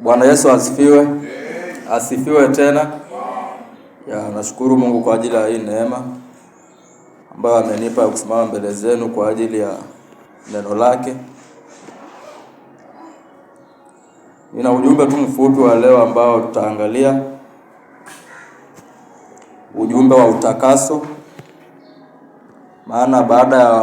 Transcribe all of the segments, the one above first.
Bwana Yesu asifiwe. Asifiwe tena. Nashukuru Mungu kwa ajili ya hii neema ambayo amenipa kusimama mbele zenu kwa ajili ya neno lake. Nina ujumbe tu mfupi wa leo ambao tutaangalia. Ujumbe wa utakaso. Maana baada ya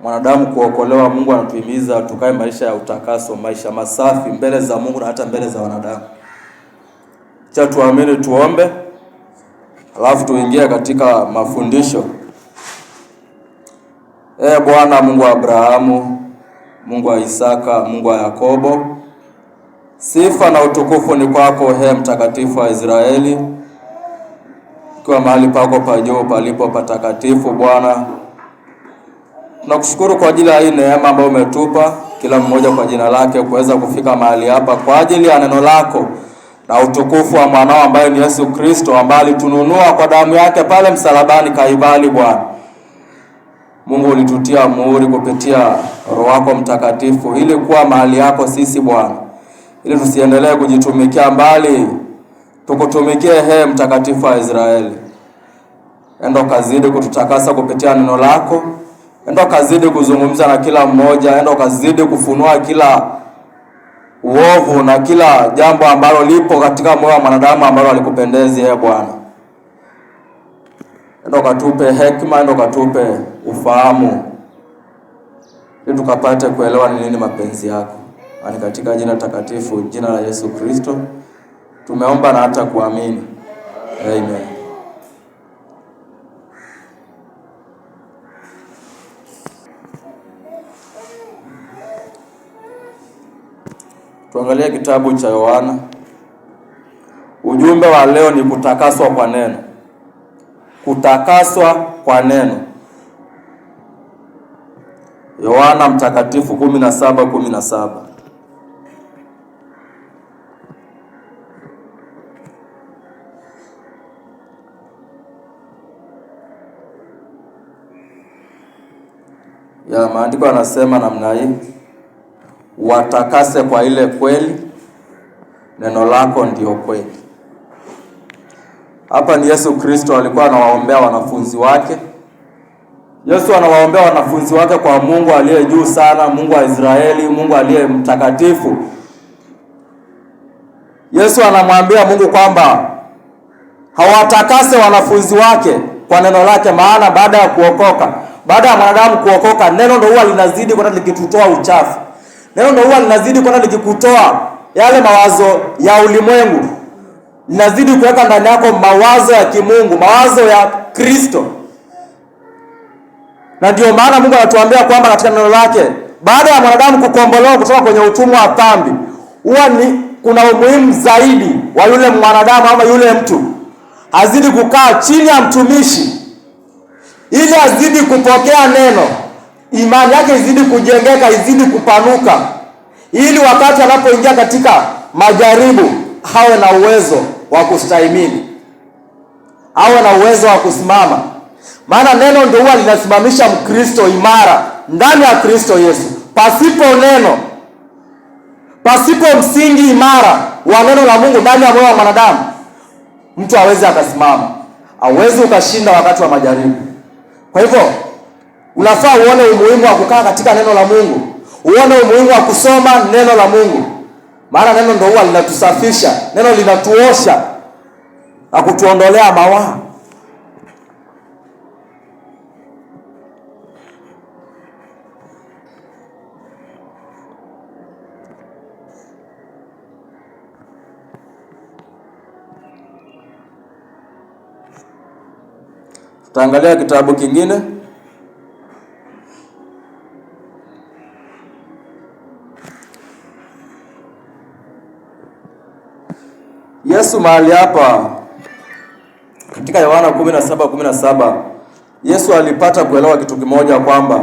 mwanadamu kuokolewa, Mungu anatuhimiza tukae maisha ya utakaso, maisha masafi mbele za Mungu na hata mbele za wanadamu. Cha tuamini, tuombe, alafu tuingie katika mafundisho. Bwana Mungu wa Abrahamu, Mungu wa Isaka, Mungu wa Yakobo, sifa na utukufu ni kwako, mtakatifu wa Israeli, kwa mahali pako pa juu palipo patakatifu. Bwana, tunakushukuru kwa ajili ya hii neema ambayo umetupa kila mmoja kwa jina lake kuweza kufika mahali hapa kwa ajili ya neno lako na utukufu wa mwanao ambaye ni Yesu Kristo, ambaye alitununua kwa damu yake pale msalabani Kalvari. Bwana Mungu, ulitutia muhuri kupitia Roho wako Mtakatifu ili kuwa mahali yako sisi Bwana, ili tusiendelee kujitumikia mbali, tukutumikie mtakatifu wa Israeli. Endo kazidi kututakasa kupitia neno lako, endo kazidi kuzungumza na kila mmoja, endo kazidi kufunua kila uovu na kila jambo ambalo lipo katika moyo wa mwanadamu ambalo alikupendezi Bwana. Endo katupe hekima, endo katupe ufahamu, ili tukapate kuelewa ni nini mapenzi yako. Ani katika jina takatifu, jina la Yesu Kristo tumeomba na hata kuamini. Amen. Tuangalie kitabu cha Yohana. Ujumbe wa leo ni kutakaswa kwa neno. Kutakaswa kwa neno. Yohana mtakatifu 17:17. Maandiko yanasema namna hii: watakase kwa ile kweli, neno lako ndio kweli. Hapa ni Yesu Kristo alikuwa anawaombea wanafunzi wake. Yesu anawaombea wanafunzi wake kwa Mungu aliye juu sana, Mungu wa Israeli, Mungu aliye mtakatifu. Yesu anamwambia Mungu kwamba hawatakase wanafunzi wake kwa neno lake, maana baada ya kuokoka, baada ya mwanadamu kuokoka, neno ndio huwa linazidi kwenda likitutoa uchafu. Neno ndio huwa linazidi kwenda likikutoa yale mawazo ya ulimwengu. Linazidi kuweka ndani yako mawazo ya kimungu, mawazo ya Kristo. Na ndio maana Mungu anatuambia kwamba katika neno lake, baada ya mwanadamu kukombolewa kutoka kwenye utumwa wa dhambi, huwa ni kuna umuhimu zaidi wa yule mwanadamu ama yule mtu azidi kukaa chini ya mtumishi, ili azidi kupokea neno, imani yake izidi kujengeka, izidi kupanuka, ili wakati anapoingia katika majaribu hawe na uwezo wa kustahimili, hawe na uwezo wa kusimama. Maana neno ndio huwa linasimamisha Mkristo imara ndani ya Kristo Yesu. Pasipo neno, pasipo msingi imara wa neno la Mungu ndani ya moyo wa mwanadamu, mtu hawezi akasimama, hawezi ukashinda wakati wa majaribu. Kwa hivyo unafaa uone umuhimu wa kukaa katika neno la Mungu, uone umuhimu wa kusoma neno la Mungu. Maana neno ndio huwa linatusafisha, neno linatuosha na kutuondolea mawaa. Tutaangalia kitabu kingine. Yesu mahali hapa katika Yohana 17:17, Yesu alipata kuelewa kitu kimoja, kwamba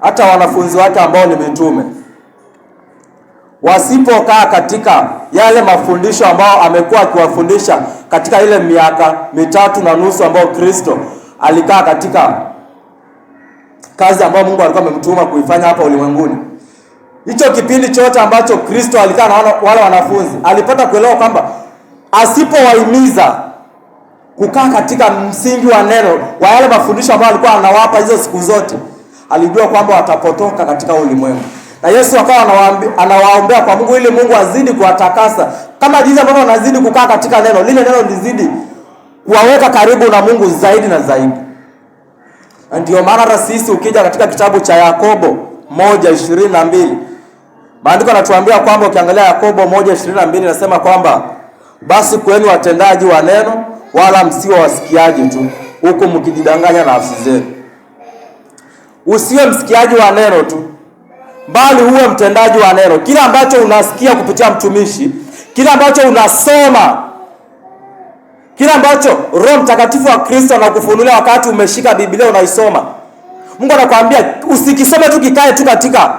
hata wanafunzi wake ambao ni mitume wasipokaa katika yale mafundisho ambao amekuwa akiwafundisha katika ile miaka 3.5 ambayo Kristo alikaa katika kazi ambayo Mungu alikuwa amemtuma kuifanya hapa ulimwenguni, hicho kipindi chote ambacho Kristo alikaa na wale wanafunzi, alipata kuelewa kwamba asipowahimiza kukaa katika msingi wa neno wa yale mafundisho ambayo alikuwa anawapa hizo siku zote, alijua kwamba watapotoka katika ulimwengu. Na Yesu akawa anawaombea kwa Mungu ili Mungu azidi kuwatakasa, kama jinsi ambavyo wanazidi kukaa katika neno, lile neno lizidi kuwaweka karibu na Mungu zaidi na zaidi. Na ndio maana hata sisi ukija katika kitabu cha Yakobo 1:22, maandiko yanatuambia kwamba, ukiangalia Yakobo 1:22 inasema kwamba basi kuweni watendaji wa neno, wala msiwe wasikiaji tu, huku mkijidanganya nafsi zenu. Usiwe msikiaji wa neno tu, bali uwe mtendaji wa neno. Kila ambacho unasikia kupitia mtumishi, kila ambacho unasoma, kila ambacho Roho Mtakatifu wa Kristo anakufunulia wakati umeshika Biblia unaisoma, Mungu anakuambia usikisome tu kikae tu katika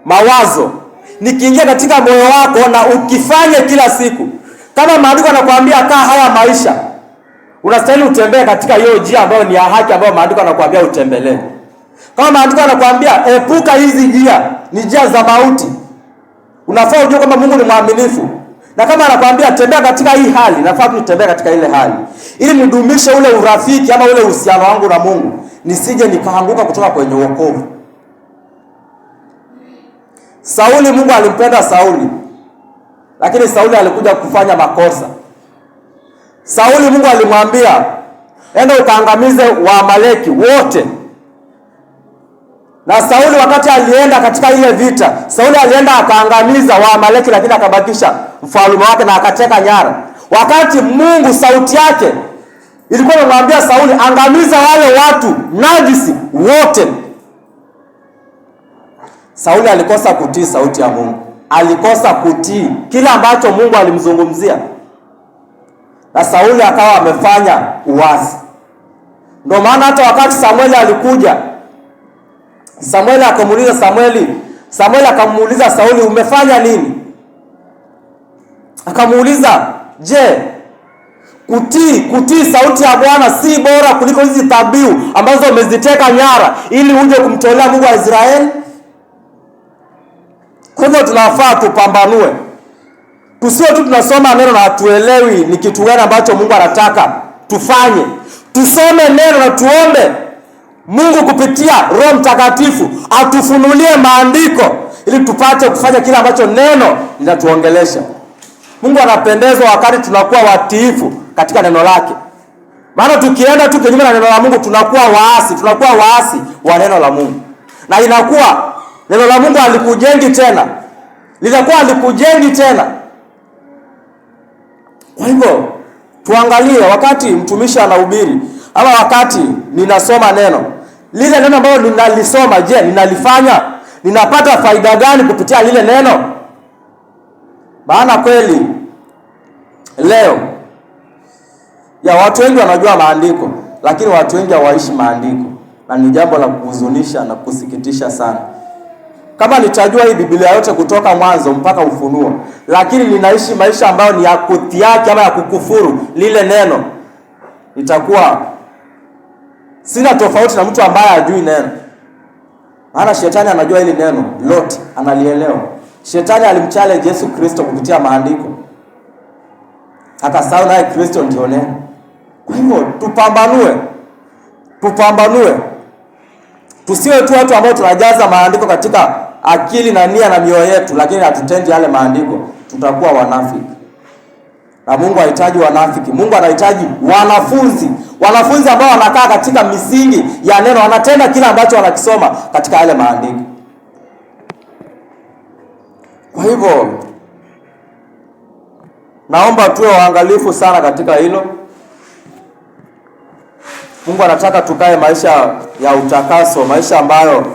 mawazo, nikiingia katika moyo wako na ukifanye kila siku. Kama maandiko yanakuambia kaa haya maisha, unastahili utembee katika hiyo njia ambayo ni ya haki, ambayo maandiko yanakuambia utembelee. Kama maandiko yanakuambia epuka hizi njia, ni njia za mauti, unafaa ujue kwamba Mungu ni mwaminifu. Na kama anakuambia tembea katika hii hali, nafaa tutembee katika ile hali, ili nidumishe ule urafiki ama ule uhusiano wangu na Mungu, nisije nikaanguka kutoka kwenye wokovu. Sauli, Mungu alimpenda Sauli, lakini Sauli alikuja kufanya makosa. Sauli, Mungu alimwambia enda ukaangamize Waamaleki wote. Na Sauli wakati alienda katika ile vita, Sauli alienda akaangamiza Waamaleki, lakini akabakisha mfalme wake na akateka nyara. Wakati Mungu sauti yake ilikuwa inamwambia Sauli, angamiza wale watu najisi wote. Sauli alikosa kutii sauti ya Mungu. Alikosa kutii kila ambacho Mungu alimzungumzia. Na Sauli akawa amefanya uasi. Ndio maana hata wakati Samueli alikuja, Samueli akamuuliza Samueli akamuuliza Sauli, umefanya nini? Akamuuliza, je, kutii sauti ya Bwana si bora kuliko hizi dhabihu ambazo umeziteka nyara ili uje kumtolea Mungu wa Israeli? Kwa hivyo tunafaa tupambanue. Tusiwe tu tunasoma neno na hatuelewi ni kitu gani ambacho Mungu anataka tufanye. Tusome neno na tuombe Mungu kupitia Roho Mtakatifu atufunulie maandiko ili tupate kufanya kile ambacho neno linatuongelesha. Mungu anapendezwa wakati tunakuwa watiifu katika neno lake. Maana tukienda tu kinyume na neno la Mungu tunakuwa waasi wa neno la Mungu. Na inakuwa neno la Mungu halikujengi tena. Linakuwa halikujengi tena. Kwa hivyo tuangalie wakati mtumishi anahubiri ama wakati ninasoma neno, lile neno ambalo ninalisoma, je, ninalifanya? Ninapata faida gani kupitia lile neno? Maana kweli leo ya watu wengi wanajua maandiko, lakini watu wengi hawaishi maandiko, na ni jambo la kuhuzunisha na kusikitisha sana. Kama nitajua hii Biblia yote kutoka mwanzo mpaka Ufunuo, lakini ninaishi maisha ambayo ni ya kutiaki ama ya kukufuru lile neno, itakuwa sina tofauti na mtu ambaye hajui neno. Maana shetani anajua hili neno lote, analielewa. Shetani alimchallenge Yesu Kristo kupitia maandiko, akasahau naye Kristo ndio neno. Kwa hivyo tupambanue. Tusiwe tu watu ambao tunajaza maandiko katika akili na nia na mioyo yetu, lakini hatutendi yale maandiko. Tutakuwa wanafiki. Na Mungu hahitaji wanafiki. Mungu anahitaji wanafunzi ambao wanakaa katika misingi ya neno, wanatenda kila ambacho wanakisoma katika yale maandiko. Kwa hivyo naomba tuwe waangalifu sana katika hilo. Mungu anataka tukae maisha ya utakaso, maisha ambayo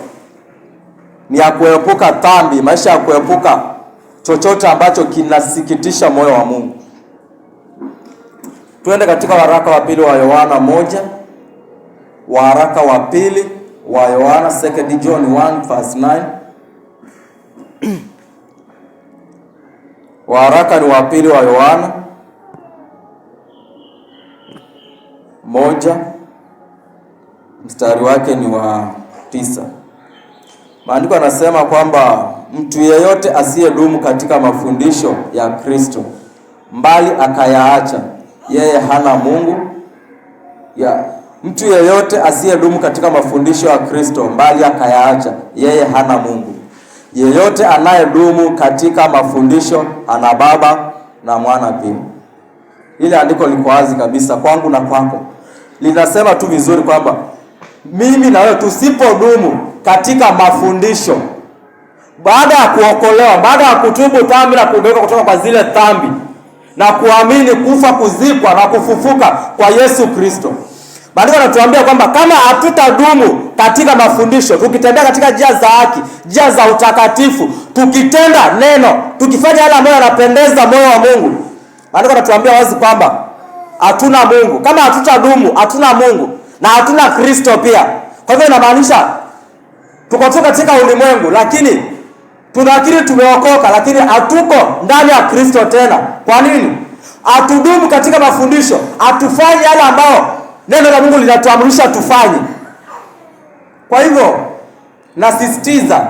ni ya kuepuka dhambi, maisha ya kuepuka chochote ambacho kinasikitisha moyo wa Mungu. Tuende katika waraka wa pili wa Yohana 1. Waraka wa pili wa Yohana, 2 John 1:9. Waraka ni wa pili wa Yohana 1 mstari wake ni wa 9. Maandiko yanasema kwamba mtu yeyote asiyedumu katika mafundisho ya Kristo mbali akayaacha, yeye hana Mungu. Mtu yeyote asiyedumu katika mafundisho ya Kristo mbali akayaacha, yeye hana Mungu. Yeyote anayedumu katika mafundisho ana Baba na Mwana pia. Ile andiko liko wazi kabisa kwangu na kwako. Linasema tu vizuri kwamba mimi na wewe tusipodumu katika mafundisho, baada ya kuokolewa, baada ya kutubu dhambi na kuondoka kutoka kwa zile dhambi na kuamini kufa, kuzikwa na kufufuka kwa Yesu Kristo, Maandiko yanatuambia kwamba kama hatutadumu katika mafundisho, tukitembea katika njia za haki, njia za utakatifu, tukitenda neno, tukifanya yale ambayo yanapendeza moyo wa Mungu, Maandiko yanatuambia wazi kwamba hatuna Mungu. Kama hatutadumu, hatuna Mungu na hatuna Kristo pia. Kwa hivyo inamaanisha tuko tu katika ulimwengu, lakini tunakiri tumeokoka, lakini hatuko ndani ya Kristo tena. Kwa nini? Hatudumu katika mafundisho, hatufanyi yale ambao neno la Mungu linatuamrisha tufanye. Kwa hivyo nasisitiza,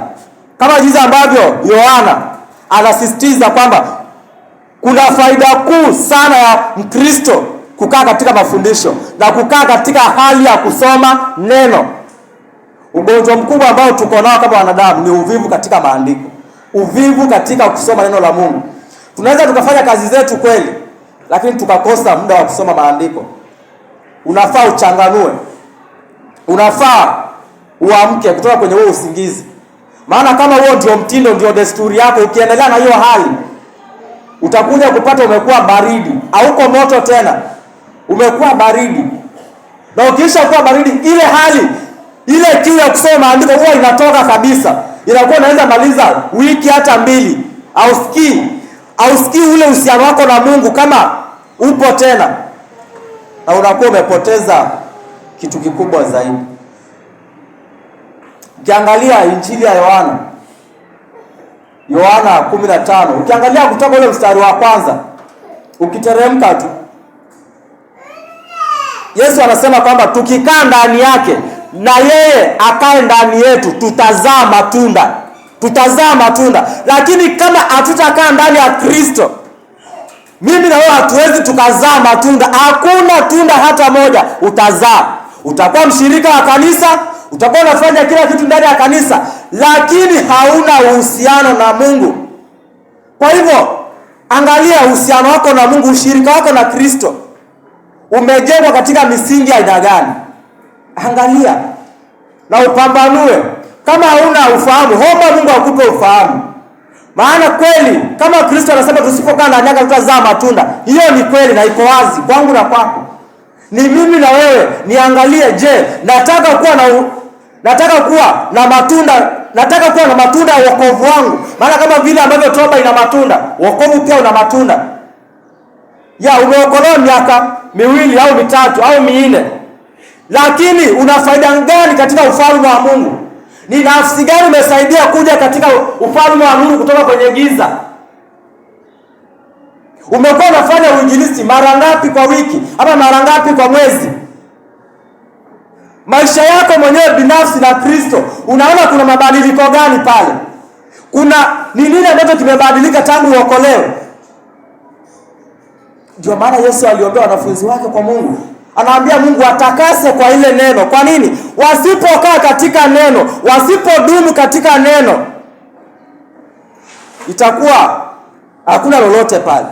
kama jinsi ambavyo Yohana anasisitiza kwamba kuna faida kuu sana ya Mkristo kukaa katika mafundisho na kukaa katika hali ya kusoma neno. Ugonjwa mkubwa ambao tuko nao kama wanadamu ni uvivu katika maandiko. Uvivu katika kusoma neno la Mungu. Tunaweza tukafanya kazi zetu kweli, lakini tukakosa muda wa kusoma maandiko. Unafaa uchanganue. Unafaa uamke kutoka kwenye huo usingizi. Maana kama huo ndio mtindo, ndio desturi yako, ukiendelea na hiyo hali, utakuja kupata umekuwa baridi. Hauko moto tena. Umekuwa baridi. Na ukiisha kuwa baridi, ile hali, ile kiu ya kusoma maandiko huwa inatoka kabisa. Inakuwa unaweza maliza wiki hata 2. Hausikii ule uhusiano wako na Mungu kama upo tena. Na unakuwa umepoteza kitu kikubwa zaidi. Ukiangalia Injili ya Yohana 15, ukiangalia kutoka ule mstari wa kwanza, ukiteremka tu, Yesu anasema kwamba tukikaa ndani yake na yeye akae ndani yetu, tutazaa matunda. Tutazaa matunda. Lakini kama hatutakaa ndani ya Kristo, mimi na wewe hatuwezi tukazaa matunda. Hakuna tunda hata moja utazaa. Utakuwa mshirika wa kanisa, utakuwa unafanya kila kitu ndani ya kanisa, lakini hauna uhusiano na Mungu. Kwa hivyo, angalia uhusiano wako na Mungu, ushirika wako na Kristo umejengwa katika misingi ya aina gani? Angalia na upambanue. Kama hauna ufahamu, omba Mungu akupe ufahamu. Maana kweli kama Kristo anasema tusipokaa ndani yake tutazaa matunda, hiyo ni kweli na iko wazi kwangu na kwako. Ni mimi na wewe niangalie, je, nataka kuwa na matunda ya wokovu wangu? Maana kama vile ambavyo toba ina matunda, wokovu pia una matunda. Umeokolewa miaka 2 au 3 au 4. Lakini una faida gani katika ufalme wa Mungu? Ni nafsi gani umesaidia kuja katika ufalme wa Mungu kutoka kwenye giza? Umekuwa unafanya uinjilisti mara ngapi kwa wiki ama mara ngapi kwa mwezi? Maisha yako mwenyewe binafsi na Kristo, unaona kuna mabadiliko gani pale? Ni nini ambacho kimebadilika tangu uokolewe? Ndio maana Yesu aliombea wanafunzi wake kwa Mungu. Anaambia Mungu atakase kwa ile neno. Kwa nini? Wasipokaa katika neno, wasipodumu katika neno, itakuwa hakuna lolote pale.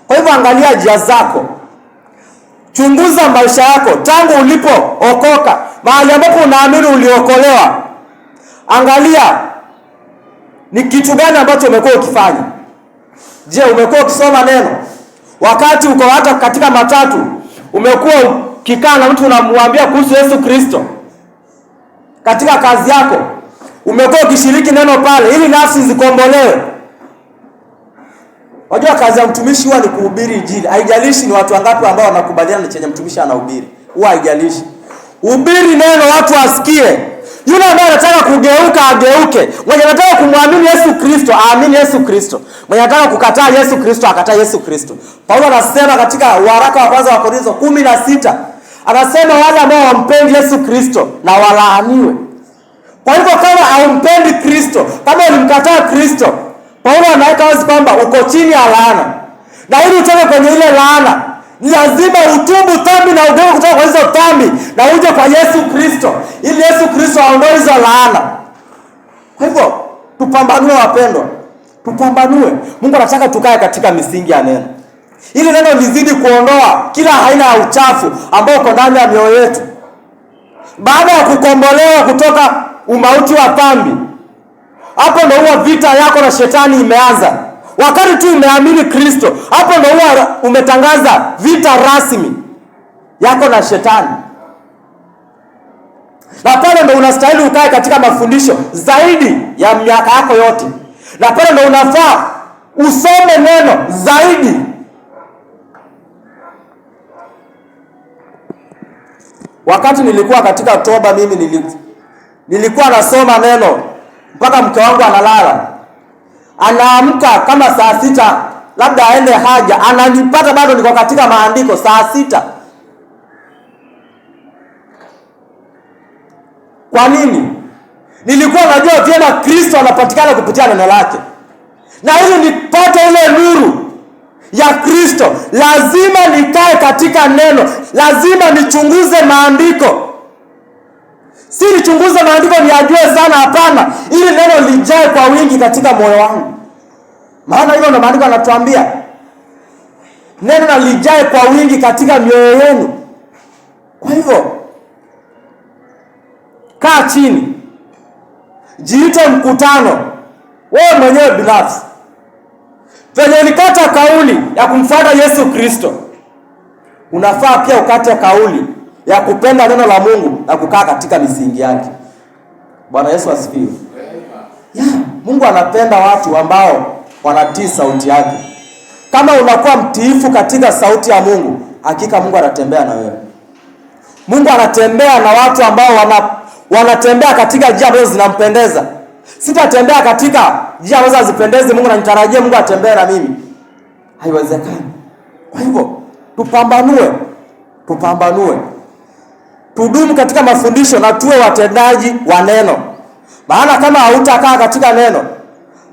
Kwa hivyo angalia njia zako. Chunguza maisha yako tangu ulipookoka, mahali ambapo unaamini uliokolewa. Angalia ni kitu gani ambacho umekuwa ukifanya. Je, umekuwa ukisoma neno? Wakati uko hata katika matatu, umekuwa ukikaa na mtu unamwambia kuhusu Yesu Kristo? Katika kazi yako, umekuwa ukishiriki neno pale ili nafsi zikombolewe? Unajua kazi ya mtumishi huwa ni kuhubiri Injili. Haijalishi ni watu wangapi ambao wanakubaliana na chenye mtumishi anahubiri. Huwa haijalishi. Hubiri neno watu wasikie. Yule ambaye anataka kugeuka ageuke. Mwenye anataka kumwamini Yesu Kristo aamini Yesu Kristo. Mwenye anataka kukataa Yesu Kristo akataa Yesu Kristo. Paulo anasema katika waraka wa kwanza wa Korintho 16, Anasema wale ambao wampendi Yesu Kristo na walaaniwe. Kwa hivyo kama haumpendi Kristo, kama ulimkataa Kristo, Paulo anaweka wazi kwamba uko chini ya laana. Na ili utoke kwenye ile laana, ni lazima utubu dhambi na ugeuke kutoka kwa hizo dhambi na uje kwa Yesu Kristo, ili Yesu Kristo aondoe hizo laana. Kwa hivyo tupambanue wapendwa. Tupambanue. Mungu anataka tukae katika misingi ya neno. Ili neno lizidi kuondoa kila aina ya uchafu ambao uko ndani ya mioyo yetu. Baada ya kukombolewa kutoka umauti wa dhambi, hapo ndio huwa vita yako na shetani imeanza. Wakati tu umeamini Kristo, hapo ndio huwa umetangaza vita rasmi yako na shetani. Na pale ndio unastahili ukae katika mafundisho zaidi ya miaka yako yote. Na pale ndio unafaa usome neno zaidi. Wakati nilikuwa katika toba, mimi nilikuwa nasoma neno mpaka mke wangu analala. Anaamka kama saa 6 labda aende haja, ananipata bado niko katika maandiko saa 6. Kwa nini? Nilikuwa najua vyema Kristo anapatikana kupitia neno lake. Na ili nipate ile nuru ya Kristo, lazima nikae katika neno. Lazima nichunguze maandiko. Si nichunguze maandiko niyajue sana, hapana. Ili neno lijae kwa wingi katika moyo wangu. Maana hilo ndio maandiko yanatuambia. Neno na lijae kwa wingi katika mioyo yenu. Kwa hivyo kaa chini. Jiite mkutano. Wewe mwenyewe binafsi. Penye ulikata kauli ya kumfuata Yesu Kristo, unafaa pia ukate kauli ya kupenda neno la Mungu na kukaa katika misingi yake. Bwana Yesu asifiwe. Mungu anapenda watu ambao wanatii sauti yake. Kama unakuwa mtiifu katika sauti ya Mungu, hakika Mungu anatembea na wewe. Mungu anatembea na watu ambao wanatembea katika njia ambazo zinampendeza. Sitatembea katika njia ambazo hazipendezi Mungu na nitarajie Mungu atembee na mimi. Haiwezekani. Kwa hivyo tupambanue. Tudumu katika mafundisho na tuwe watendaji wa neno. Maana kama hautakaa katika neno,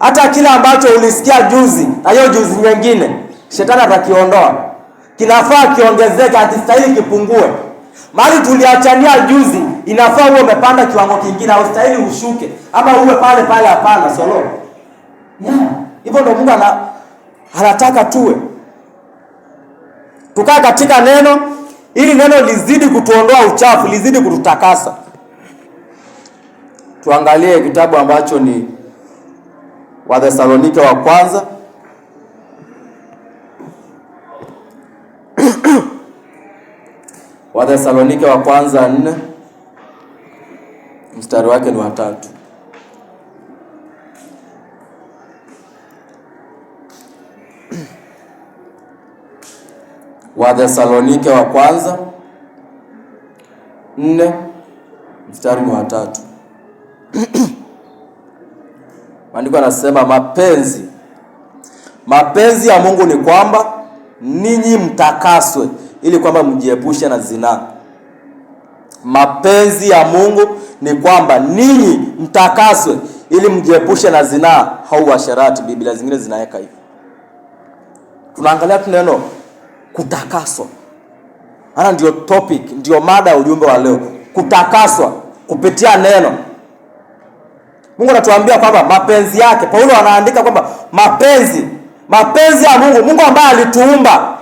hata kile ambacho ulisikia juzi na hiyo juzi nyingine, shetani atakiondoa. Kinafaa kiongezeke, hakistahili kipungue. Mali tuliachania juzi, inafaa uwe umepanda kiwango kingine, haustahili ushuke ama uwe pale pale, hapana solo. Hivyo ndio Mungu anataka tuwe. Tukae katika neno ili neno lizidi kutuondoa uchafu, lizidi kututakasa. Tuangalie kitabu ambacho ni Wathesalonike wa kwanza. Wathesalonike wa kwanza 4 mstari wake ni wa 3. Wathesalonike wa kwanza 4 mstari wa 3. Maandiko yanasema mapenzi ya Mungu ni kwamba ninyi mtakaswe ili kwamba mjiepushe na zinaa. Mapenzi ya Mungu ni kwamba ninyi mtakaswe ili mjiepushe na zinaa au uasherati. Biblia zingine zinaweka hivi. Tunaangalia tu neno kutakaswa. Hana ndio topic, ndio mada ya ujumbe wa leo. Kutakaswa kupitia neno. Mungu anatuambia kwamba mapenzi yake. Paulo anaandika kwamba mapenzi ya Mungu ambaye alituumba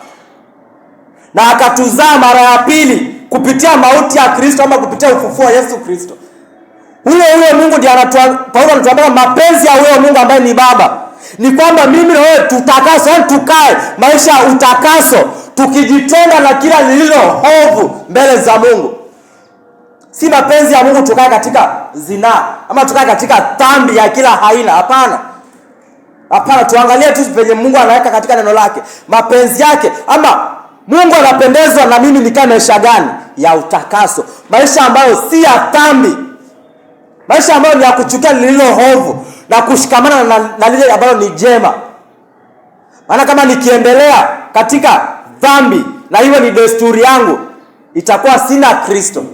na akatuzaa mara ya pili kupitia mauti ya Kristo ama kupitia ufufuo wa Yesu Kristo. Huyo Mungu ndiye Paulo anatuambia mapenzi ya huyo Mungu ambaye ni Baba ni kwamba mimi na wewe tutakaswe, tukae maisha ya utakaso, tukijitenga na kila lililo ovu mbele za Mungu. Si mapenzi ya Mungu tukae katika zinaa ama tukae katika dhambi ya kila aina, hapana. Hapana, tuangalie tu penye Mungu anaweka katika neno lake. Mapenzi yake ama Mungu anapendezwa na mimi nikae maisha gani? Ya utakaso. Maisha ambayo si ya dhambi. Maisha ambayo ni ya kuchukia lililo ovu na kushikamana na lile ambalo ni jema. Maana kama nikiendelea katika dhambi na hiyo ni desturi yangu, itakuwa sina Kristo.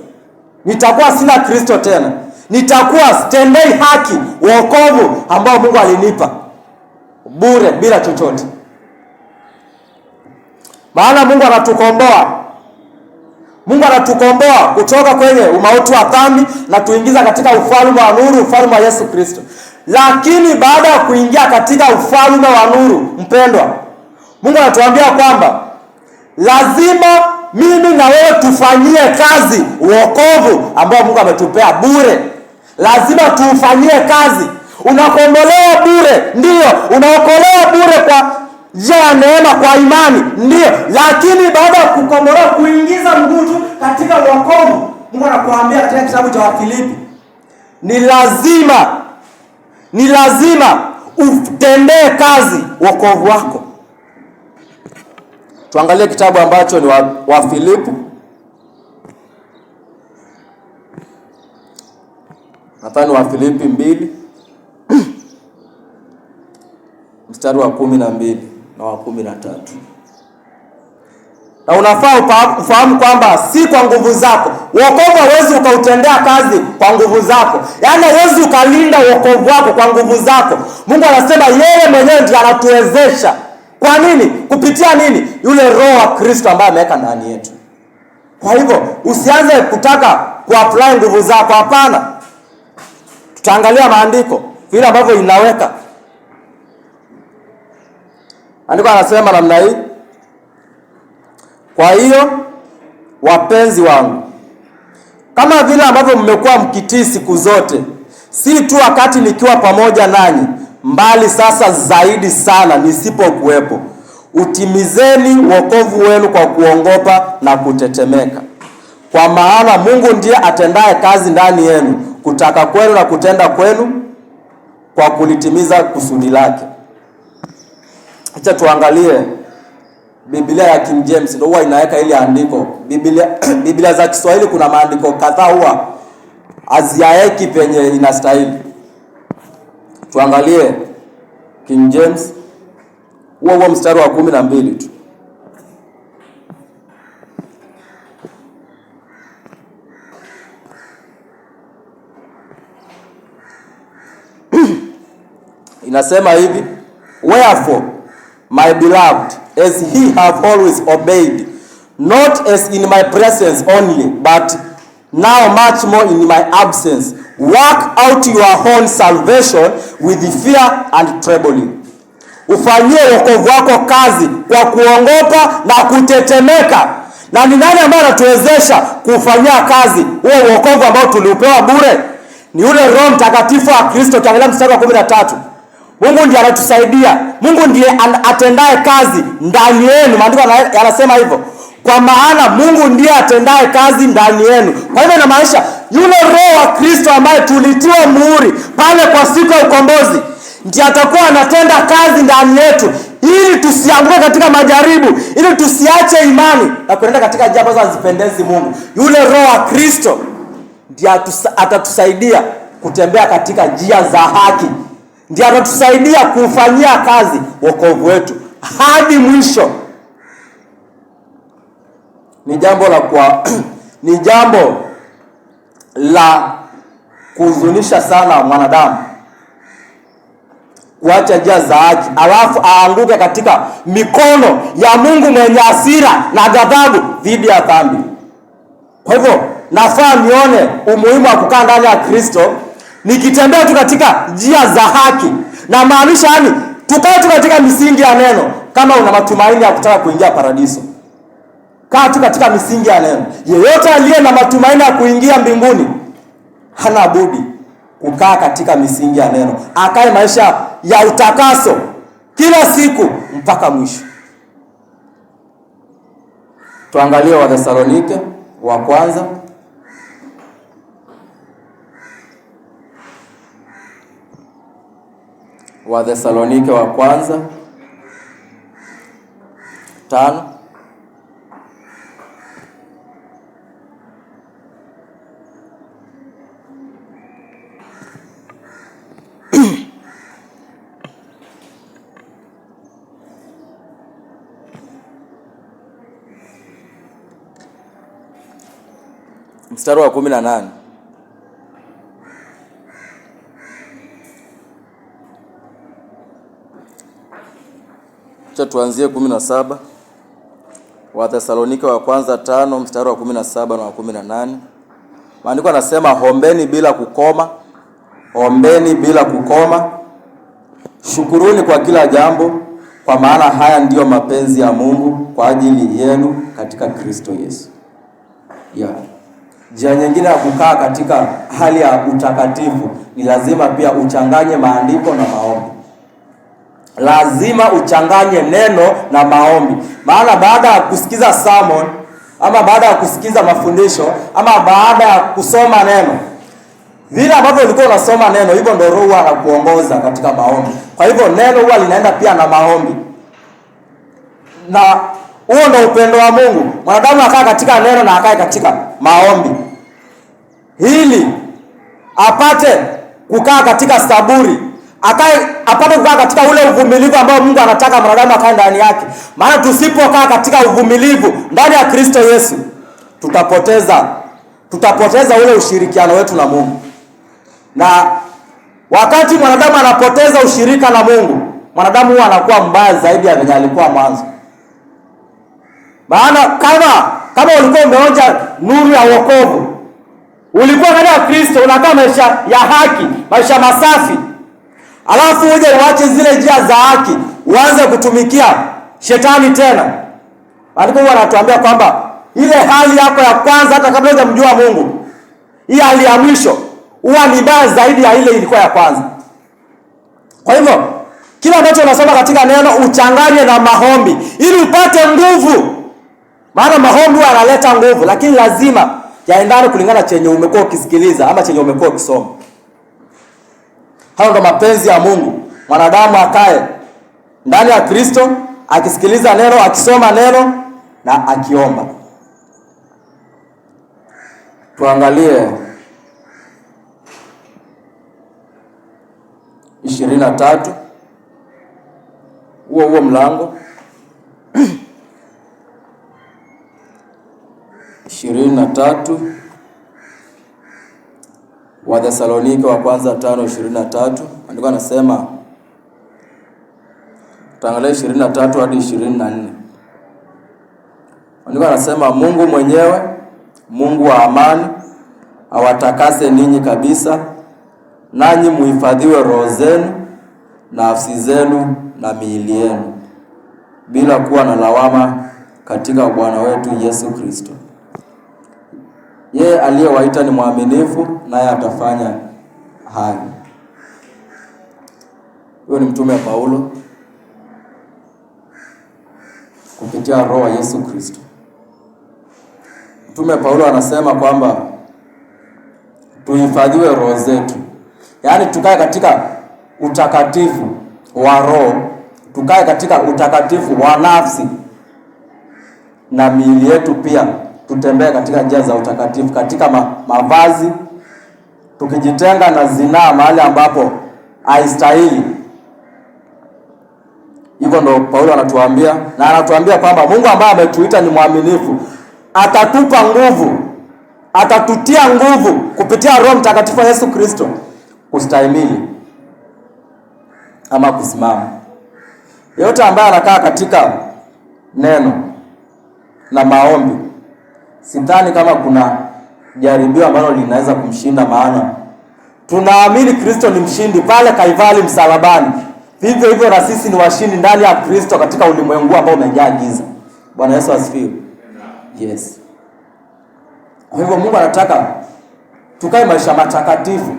Nitakuwa sina Kristo tena. Nitakuwa sitendei haki wokovu ambao Mungu alinipa bure bila chochote. Maana Mungu anatukomboa. Mungu anatukomboa kutoka kwenye umauti wa dhambi na tuingiza katika ufalme wa nuru, ufalme wa Yesu Kristo. Lakini baada ya kuingia katika ufalme wa nuru, mpendwa, Mungu anatuambia kwamba lazima mimi na wewe tufanyie kazi wokovu ambao Mungu ametupea bure. Lazima tuufanyie kazi. Unakombolewa bure, ndio. Unaokolewa bure kwa njia ya neema, kwa imani, ndio. Lakini baada ya kukombolewa, kuingiza mguu tu katika wokovu, Mungu anakuambia katika kitabu cha Wafilipi, ni lazima utendee kazi wokovu wako. Tuangalie kitabu ambacho ni Wafilipi. Nadhani Wafilipi 2 mstari wa 12 na wa 13. Na unafaa ufahamu kwamba si kwa nguvu zako. Wokovu hauwezi ukautendea kazi kwa nguvu zako. Yaani hauwezi ukalinda wokovu wako kwa nguvu zako. Mungu anasema yeye mwenyewe ndiye anatuwezesha. Kwa nini? Kupitia nini? Yule Roho wa Kristo ambaye ameweka ndani yetu. Kwa hivyo usianze kutaka kuapply nguvu zako, hapana. Tutaangalia maandiko vile ambavyo inaweka. Andiko anasema namna hii: kwa hiyo wapenzi wangu, kama vile ambavyo mmekuwa mkitii siku zote, si tu wakati nikiwa pamoja nanyi, mbali sasa zaidi sana nisipokuwepo, utimizeni wokovu wenu kwa kuongopa na kutetemeka. Kwa maana Mungu ndiye atendaye kazi ndani yenu, kutaka kwenu na kutenda kwenu kwa kulitimiza kusudi lake. Acha tuangalie Biblia ya King James, ndio huwa inaweka ile andiko. Biblia za Kiswahili kuna maandiko kadhaa huwa haziaeki penye inastahili. Tuangalie King James, huo mstari wa 12 tu. Inasema hivi: wherefore my beloved, as he have always obeyed, not as in my presence only, but now much more in my absence, work out your own salvation with fear and trembling. Ufanyie wokovu wako kazi kwa kuongopa na kutetemeka. Na ni nani ambaye anatuwezesha kufanyia kazi huo wokovu ambao tuliupewa bure? Ni yule Roho Mtakatifu wa Kristo. Kiangalia mstari wa 13. Mungu ndiye anatusaidia. Mungu ndiye atendaye kazi ndani yenu. Maandiko yanasema hivyo. Kwa maana Mungu ndiye atendaye kazi ndani yenu. Kwa hivyo inamaanisha yule Roho wa Kristo ambaye tulitiwa muhuri pale kwa siku ya ukombozi, ndiye atakuwa anatenda kazi ndani yetu ili tusianguke katika majaribu, ili tusiache imani na kuenda katika njia ambazo hazipendezi Mungu. Yule Roho wa Kristo ndiye atatusaidia kutembea katika njia za haki. Ndiye atatusaidia kufanyia kazi wokovu wetu hadi mwisho. Ni jambo la kuhuzunisha sana mwanadamu kuacha njia za haki alafu aanguke katika mikono ya Mungu mwenye hasira na ghadhabu dhidi ya dhambi. Kwa hivyo nafaa nione umuhimu wa kukaa ndani ya Kristo, nikitembea tu katika njia za haki. Na maanisha yani tukae tu katika misingi ya neno. Kama una matumaini ya kutaka kuingia paradiso, kaa tu katika misingi ya neno. Yeyote aliye na matumaini ya kuingia mbinguni hana budi kukaa katika misingi ya neno, akae maisha ya utakaso kila siku mpaka mwisho. Tuangalie Wathesalonike wa kwanza Wathesalonike wa kwanza 5. mstari wa 18. Acha tuanzie 17. Wathesalonike wa kwanza 5 mstari wa 17 na wa 18. Maandiko yanasema ombeni bila kukoma, ombeni bila kukoma. Shukuruni kwa kila jambo, kwa maana haya ndiyo mapenzi ya Mungu kwa ajili yenu katika Kristo Yesu. Njia nyingine ya kukaa katika hali ya utakatifu ni lazima pia uchanganye maandiko na maombi. Lazima uchanganye neno na maombi. Maana baada ya kusikiza sermon, ama baada ya kusikiza mafundisho, ama baada ya kusoma neno, vile ambavyo ulikuwa unasoma neno, hivyo ndio Roho anakuongoza katika maombi. Kwa hivyo neno huwa linaenda pia na maombi. Na huo ndio upendo wa Mungu. Mwanadamu akaa katika neno na akae katika maombi, ili apate kukaa katika saburi, apate kukaa katika ule uvumilivu ambao Mungu anataka mwanadamu akae ndani yake. Maana tusipokaa katika uvumilivu ndani ya Kristo Yesu, tutapoteza ule ushirikiano wetu na Mungu. Na wakati mwanadamu anapoteza ushirika na Mungu, mwanadamu huwa anakuwa mbaya zaidi ya venye alikuwa mwanzo. Maana kama ulikuwa umeonja nuru ya wokovu, ulikuwa ndani ya Kristo, unakaa maisha ya haki, maisha masafi, alafu uje uache zile njia za haki, uanze kutumikia shetani tena. Maandiko huwa anatuambia kwamba ile hali yako ya kwanza, hata kabla hujamjua Mungu, hii hali ya mwisho huwa ni mbaya zaidi ya ile ilikuwa ya kwanza. Kwa hivyo kila ambacho unasoma katika neno uchanganye na maombi ili upate nguvu. Maana maombi yanaleta nguvu, lakini lazima yaendane kulingana chenye umekuwa ukisikiliza ama chenye umekuwa ukisoma. Hayo ndo mapenzi ya Mungu. Mwanadamu akae ndani ya Kristo, akisikiliza neno, akisoma neno na akiomba. Tuangalie 23 huo mlango 23 Wathesalonike wa kwanza 5:23. Andiko anasema, tuangalie 23 hadi 24. Andiko anasema, Mungu mwenyewe, Mungu wa amani, awatakase ninyi kabisa, nanyi muhifadhiwe roho zenu, nafsi zenu na miili yenu, bila kuwa na lawama katika Bwana wetu Yesu Kristo. Yeye aliyewaita ni mwaminifu, naye atafanya hayo. Huyo ni mtume Paulo kupitia Roho wa Yesu Kristo. Mtume Paulo anasema kwamba tuhifadhiwe roho zetu. Yaani tukae katika utakatifu wa roho, tukae katika utakatifu wa nafsi, na miili yetu pia tutembee katika njia za utakatifu, katika mavazi, tukijitenga na zinaa mahali ambapo haistahili. Hivyo ndo Paulo anatuambia, na anatuambia kwamba Mungu ambaye ametuita ni mwaminifu, atatupa nguvu, atatutia nguvu kupitia Roho Mtakatifu wa Yesu Kristo kustahimili ama kusimama. Yote ambaye anakaa katika neno na maombi, sidhani kama kuna jaribio ambalo linaweza kumshinda, maana tunaamini Kristo ni mshindi pale Kalvari msalabani. Vivyo hivyo na sisi ni washindi ndani ya Kristo katika ulimwengu ambao umejaa giza. Bwana Yesu asifiwe. Yes. Kwa hivyo Mungu anataka tukae maisha matakatifu.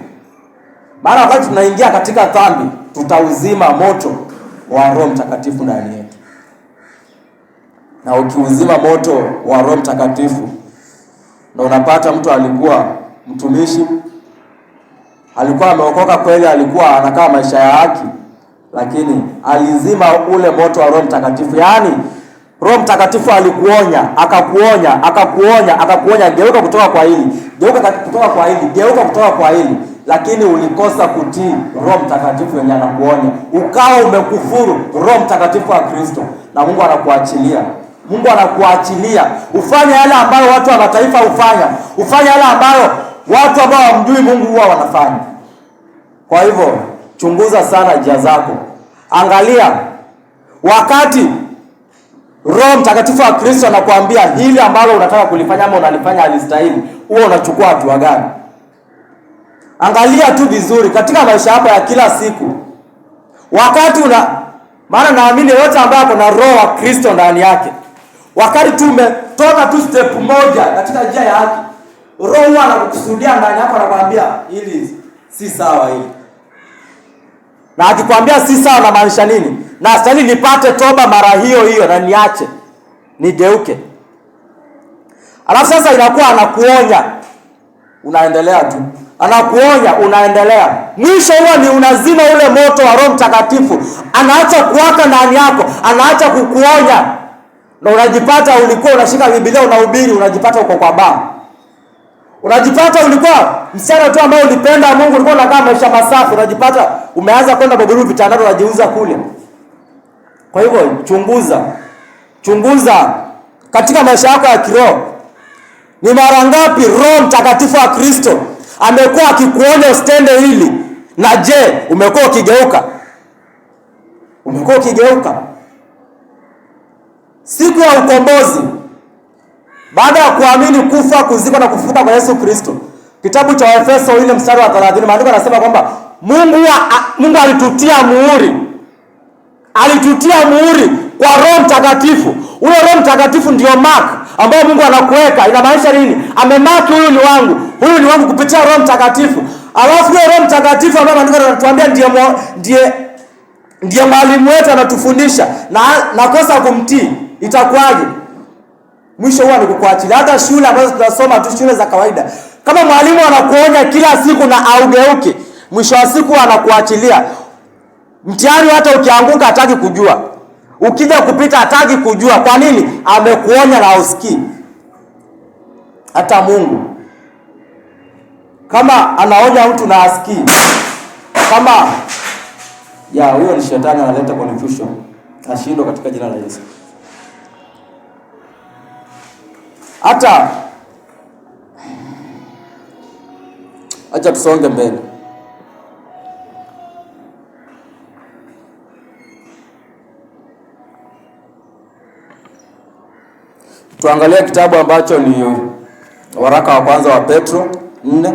Maana wakati tunaingia katika dhambi, tutauzima moto wa Roho Mtakatifu ndani yetu. Na ukiuzima moto wa Roho Mtakatifu, na unapata mtu alikuwa mtumishi, alikuwa ameokoka kweli, alikuwa anakaa maisha ya haki, lakini alizima ule moto wa Roho Mtakatifu. Yaani Roho Mtakatifu alikuonya, akakuonya, geuka kutoka kwa hili, geuka kutoka kwa hili, geuka kutoka kwa hili, lakini ulikosa kutii Roho Mtakatifu yenye anakuonya. Ukawa umekufuru Roho Mtakatifu wa Kristo, na Mungu anakuachilia Mungu anakuachilia ufanye yale ambayo watu wa mataifa hufanya, ufanye yale ambayo watu ambao hawamjui Mungu huwa wanafanya. Kwa hivyo chunguza sana njia zako. Angalia wakati Roho Mtakatifu wa Kristo anakuambia hili ambalo unataka kulifanya ama unalifanya halistahili, huo unachukua hatua gani? Angalia tu vizuri katika maisha yako ya kila siku. Wakati maana naamini yote ambaye ako na Roho wa Kristo ndani yake, wakati tu umetoka tu step moja katika njia ya haki, Roho huwa anakukusudia ndani yako, anakuambia hili si sawa hili. Na akikwambia si sawa anamaanisha nini? Na stahili nipate toba mara hiyo na niache, nigeuke. Alafu sasa inakuwa anakuonya, unaendelea tu. Anakuonya, unaendelea. Mwisho huwa ni unazima ule moto wa Roho Mtakatifu. Anaacha kuwaka ndani yako, anaacha kukuonya. Na unajipata ulikuwa unashika Biblia unahubiri, unajipata uko kwa baa. Unajipata ulikuwa msichana tu ambaye ulipenda Mungu, ulikuwa unakaa maisha masafi, unajipata umeanza kwenda Bogoruu vitandao unajiuza kule. Kwa hivyo chunguza katika maisha yako ya kiroho. Ni mara ngapi Roho Mtakatifu wa Kristo amekuwa akikuonya usitende hili? Na je, umekuwa ukigeuka? Umekuwa ukigeuka? Siku ya ukombozi, baada ya kuamini, kufa, kuzikwa na kufufuka kwa Yesu Kristo, kitabu cha Efeso ile mstari wa 30, maandiko yanasema kwamba Mungu alitutia muhuri. Alitutia muhuri kwa Roho Mtakatifu. Ule Roho Mtakatifu ndio mark ambayo Mungu anakuweka. Inamaanisha nini? Amemark huyu ni wangu. Huyu ni wangu kupitia Roho Mtakatifu. Alafu huyo Roho Mtakatifu ambaye maandiko yanatuambia ndiye mwalimu wetu, anatufundisha na kosa kumtii, itakuwaje? Mwisho huwa ni kukuachilia. Hata shule ambazo tunasoma tu, shule za kawaida, kama mwalimu anakuonya kila siku na augeuke, mwisho wa siku anakuachilia. Mtihani hata ukianguka hataki kujua. Ukija kupita hataki kujua. Kwa nini? Amekuonya na usikii. Hata Mungu kama anaonya mtu na asikii, kama huyo ni shetani analeta confusion. Ashindwe katika jina la Yesu. Hata acha tusonge mbele. Tuangalie kitabu ambacho ni waraka wa kwanza wa Petro 4.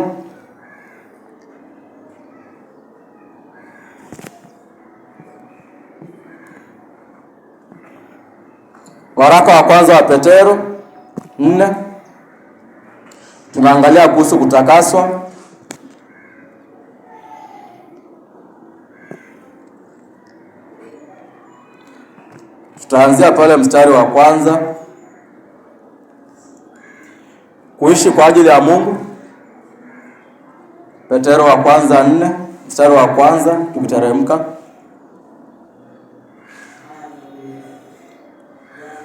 Waraka wa kwanza wa Petro 4. Tunaangalia kuhusu kutakaswa. Tutaanzia pale mstari wa kwanza. Kuishi kwa ajili ya Mungu. Petro wa kwanza 4, mstari wa kwanza tukiteremka.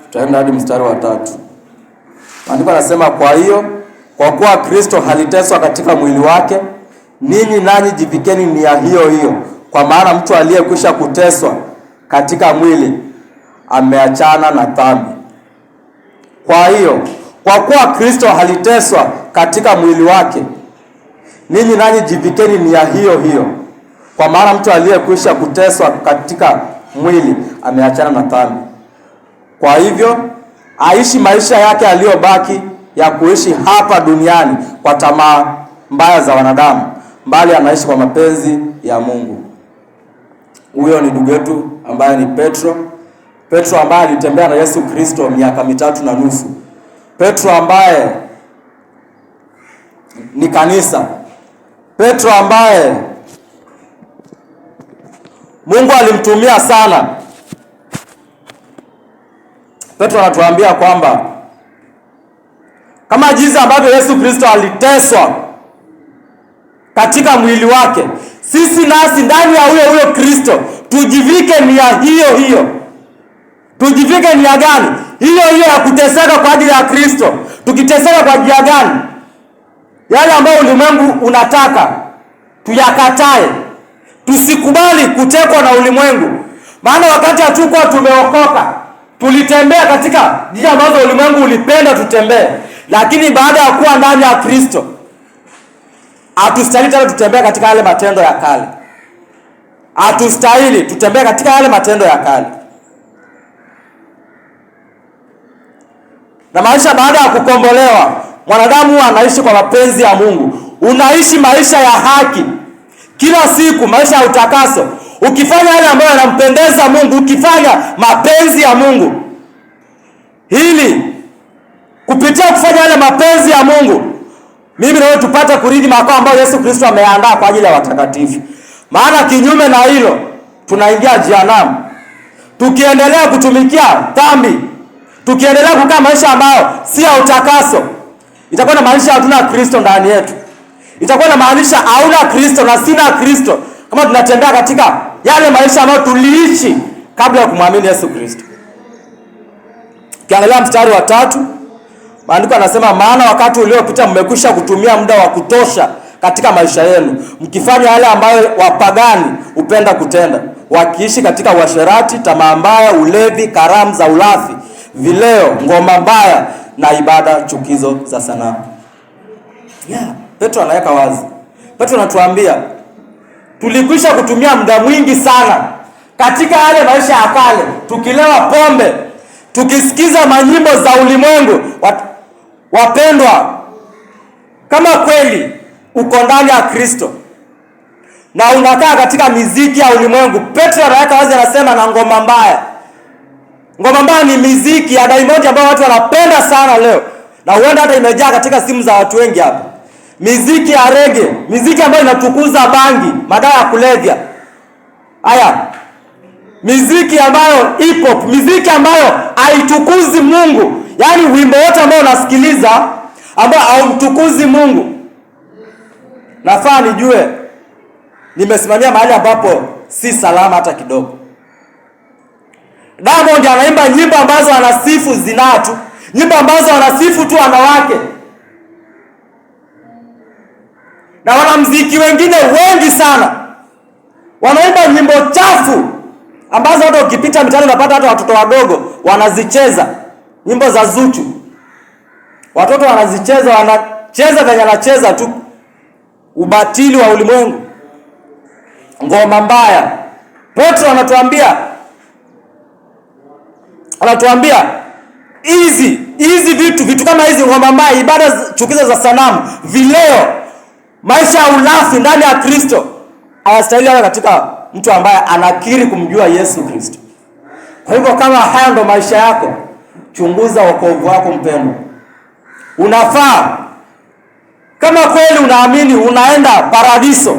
Tutaenda hadi mstari wa 3. Maandiko yanasema, kwa hiyo kwa kuwa Kristo aliteswa katika mwili wake, ninyi nanyi jivikeni nia hiyo. Kwa maana mtu aliyekwisha kuteswa katika mwili ameachana na dhambi. Kwa hiyo kwa kuwa Kristo aliteswa katika mwili wake, ninyi nanyi jivikeni nia hiyo. Kwa maana mtu aliyekwisha kuteswa katika mwili ameachana na dhambi. Kwa hivyo aishi maisha yake aliyobaki ya kuishi hapa duniani kwa tamaa mbaya za wanadamu, bali anaishi kwa mapenzi ya Mungu. Huyo ni ndugu yetu ambaye ni Petro ambaye alitembea na Yesu Kristo miaka 3.5. Petro ambaye ni kanisa. Petro ambaye Mungu alimtumia sana. Petro anatuambia kwamba kama jinsi ambavyo Yesu Kristo aliteswa katika mwili wake, sisi nasi ndani ya huyo Kristo tujivike nia hiyo. Tujivike nia gani? Hiyo ya kuteseka kwa ajili ya Kristo. Tukiteseka kwa ajili gani? Yale ambayo ulimwengu unataka tuyakatae. Tusikubali kutekwa na ulimwengu. Maana wakati hatukuwa tumeokoka, tulitembea katika njia ambazo ulimwengu ulipenda tutembee, lakini baada ya kuwa ndani ya Kristo hatustahili tena tutembea katika yale matendo ya kale. Hatustahili tutembea katika yale matendo ya kale. Na maisha baada ya kukombolewa, mwanadamu anaishi kwa mapenzi ya Mungu. Unaishi maisha ya haki kila siku, maisha ya utakaso, ukifanya yale ambayo yanampendeza Mungu, ukifanya mapenzi ya Mungu. Hili kupitia kufanya yale mapenzi ya Mungu, mimi na wewe tupate kurithi makao ambayo Yesu Kristo ameandaa kwa ajili ya watakatifu. Maana kinyume na hilo tunaingia jehanamu. Tukiendelea kutumikia dhambi, tukiendelea kukaa maisha ambayo si ya utakaso, itakuwa na maanisha hatuna Kristo ndani yetu. Itakuwa na maanisha hauna Kristo na sina Kristo, kama tunatembea katika yale maisha ambayo tuliishi kabla ya kumwamini Yesu Kristo. Kiangalia mstari wa 3, maandiko yanasema, maana wakati uliopita mmekwisha kutumia muda wa kutosha katika maisha yenu mkifanya yale ambayo wapagani hupenda kutenda, wakiishi katika uasherati, tamaa mbaya, ulevi, karamu za ulafi, vileo, ngoma mbaya na ibada chukizo za sanamu. Petro anaweka wazi. Petro anatuambia tulikwisha kutumia muda mwingi sana katika yale maisha ya kale, tukilewa pombe, tukisikiza manyimbo za ulimwengu. Wapendwa, kama kweli uko ndani ya Kristo na unakaa katika miziki ya ulimwengu, Petro anaweka wazi, anasema na ngoma mbaya. Ngoma mbaya ni miziki ya Diamond ambayo watu wanapenda sana leo, na huenda hata imejaa katika simu za watu wengi hapa. Miziki ya reggae, miziki ambayo inatukuza bangi, madawa ya kulevya. Haya, miziki ambayo hip hop, miziki ambayo haitukuzi Mungu. Yaani wimbo wote ambao unasikiliza ambao haumtukuzi Mungu. Nafaa nijue nimesimamia mahali ambapo si salama hata kidogo. Diamond anaimba nyimbo ambazo anasifu zinaa tu, nyimbo ambazo anasifu tu wanawake. Na wanamuziki wengine wengi sana wanaimba nyimbo chafu ambazo hata ukipita mitaani unapata hata watoto wadogo wanazicheza, nyimbo za Zuchu. Watoto wanazicheza, wanacheza venye anacheza tu, ubatili wa ulimwengu, ngoma mbaya. Petro anatuambia hizi vitu kama hizi, ngoma mbaya, ibada chukizo za sanamu, vileo, maisha ya ulafi ndani ya Kristo, hawastahili hata katika mtu ambaye anakiri kumjua Yesu Kristo. Kwa hivyo kama haya ndo maisha yako, chunguza wokovu wako mpendwa. Unafaa, kama kweli unaamini unaenda paradiso,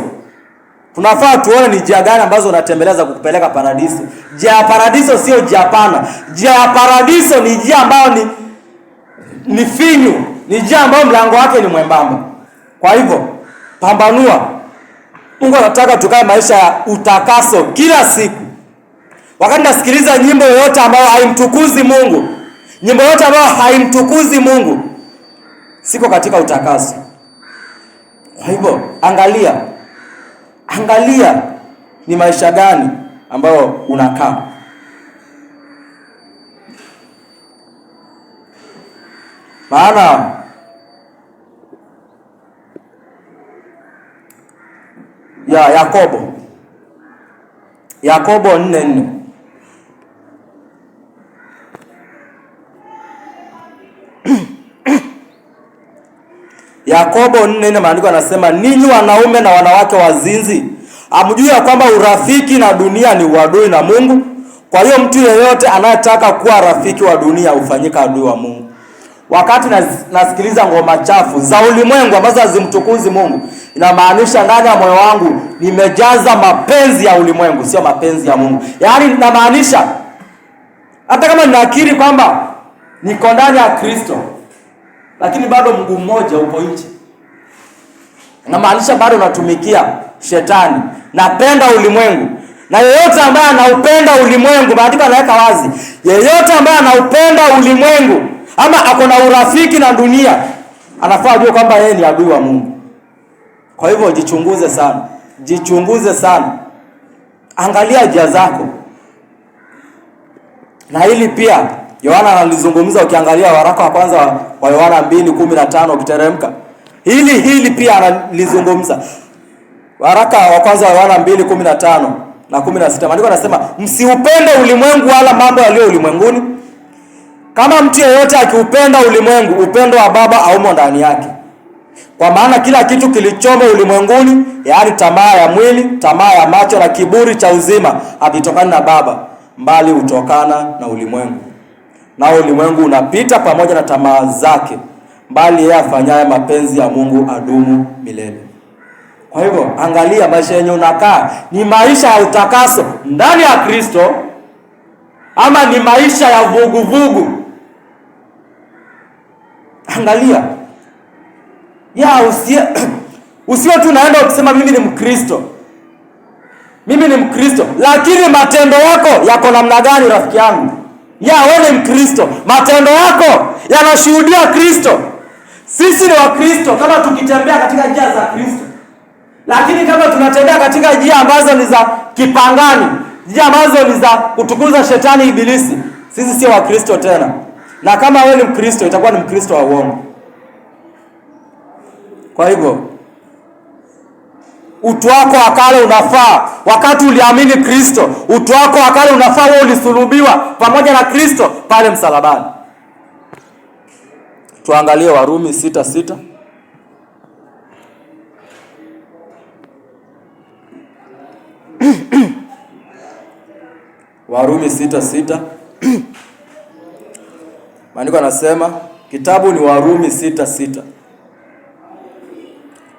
tunafaa tuone ni njia gani ambazo unatembelea za kukupeleka paradiso. Njia ya paradiso sio njia pana. Njia ya paradiso ni njia ambayo ni finyu, ni njia ambayo mlango wake ni mwembamba. Kwa hivyo pambanua. Mungu anataka tukae maisha ya utakaso kila siku. Wakati nasikiliza nyimbo yoyote ambayo haimtukuzi Mungu, nyimbo yoyote ambayo haimtukuzi Mungu, siko katika utakaso. Kwa hivyo angalia ni maisha gani ambayo unakaa. Maana ya Yakobo 4:4 Yakobo 4:4 maandiko yanasema, ninyi wanaume na wanawake wazinzi, hamjui ya kwamba urafiki na dunia ni uadui na Mungu? Kwa hiyo mtu yeyote anayetaka kuwa rafiki wa dunia hufanyika adui wa Mungu. Wakati nasikiliza ngoma chafu za ulimwengu ambazo hazimtukuzi Mungu, inamaanisha ndani ya moyo wangu nimejaza mapenzi ya ulimwengu, sio mapenzi ya Mungu. Yaani inamaanisha hata kama ninakiri kwamba niko ndani ya Kristo, lakini bado mguu mmoja uko nje, inamaanisha bado natumikia shetani, napenda ulimwengu. Na yeyote ambaye anaupenda ulimwengu, maandiko yanaweka wazi, yeyote ambaye anaupenda ulimwengu ama ako na urafiki na dunia, anafaa ajue kwamba yeye ni adui wa Mungu. Kwa hivyo jichunguze sana. Angalia njia zako. Na hili pia Yohana analizungumza, ukiangalia waraka wa kwanza wa Yohana 2:15 ukiteremka. Hili pia analizungumza. Waraka wa kwanza wa Yohana 2:15 na 16. Maandiko yanasema, msiupende ulimwengu wala mambo yaliyo ulimwenguni. Kama mtu yeyote akiupenda ulimwengu, upendo wa Baba haumo ndani yake. Kwa maana kila kitu kilichomo ulimwenguni, yaani tamaa ya mwili, tamaa ya macho na kiburi cha uzima, havitokani na Baba, mbali hutokana na ulimwengu. Na ulimwengu unapita pamoja na tamaa zake, mbali yeye afanyaye mapenzi ya Mungu adumu milele. Kwa hivyo, angalia maisha yenye unakaa, ni maisha ya utakaso ndani ya Kristo ama ni maisha ya vuguvugu? Angalia. Usio tu naenda ukisema mimi ni Mkristo. Mimi ni Mkristo, lakini matendo yako yako namna gani, rafiki yangu? Wewe ni Mkristo, matendo yako yanashuhudia Kristo. Sisi ni Wakristo kama tukitembea katika njia za Kristo. Lakini kama tunatembea katika njia ambazo ni za kipangani, njia ambazo ni za kutukuza shetani ibilisi, sisi sio Wakristo tena. Na kama wewe ni Mkristo, itakuwa ni Mkristo wa uongo. Kwa hivyo, utu wako wa kale unafaa. Wakati uliamini Kristo, utu wako wa kale unafaa, wewe ulisulubiwa pamoja na Kristo pale msalabani. Tuangalie Warumi 6:6. Warumi 6:6. Maandiko yanasema, kitabu ni Warumi 6:6.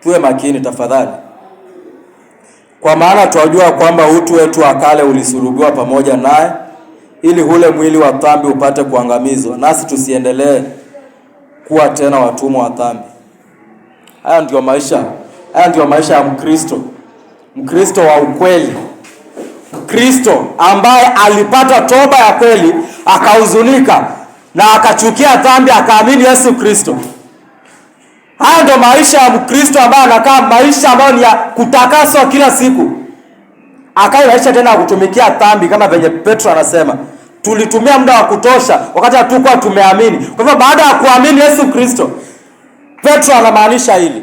Tuwe makini tafadhali. Kwa maana twajua kwamba utu wetu wa kale ulisulubiwa pamoja naye, ili ule mwili wa dhambi upate kuangamizwa, nasi tusiendelee kuwa tena watumwa wa dhambi. Haya ndio maisha ya Mkristo. Mkristo wa ukweli. Mkristo ambaye alipata toba ya kweli, akahuzunika na akachukia dhambi, akaamini Yesu Kristo. Haya ndio maisha ya Mkristo ambaye anakaa maisha ambayo ni ya kutakaswa kila siku. Akae maisha tena ya kutumikia dhambi, kama venye Petro anasema, tulitumia muda wa kutosha wakati hatukuwa tumeamini. Kwa hivyo baada ya kuamini Yesu Kristo, Petro anamaanisha hili.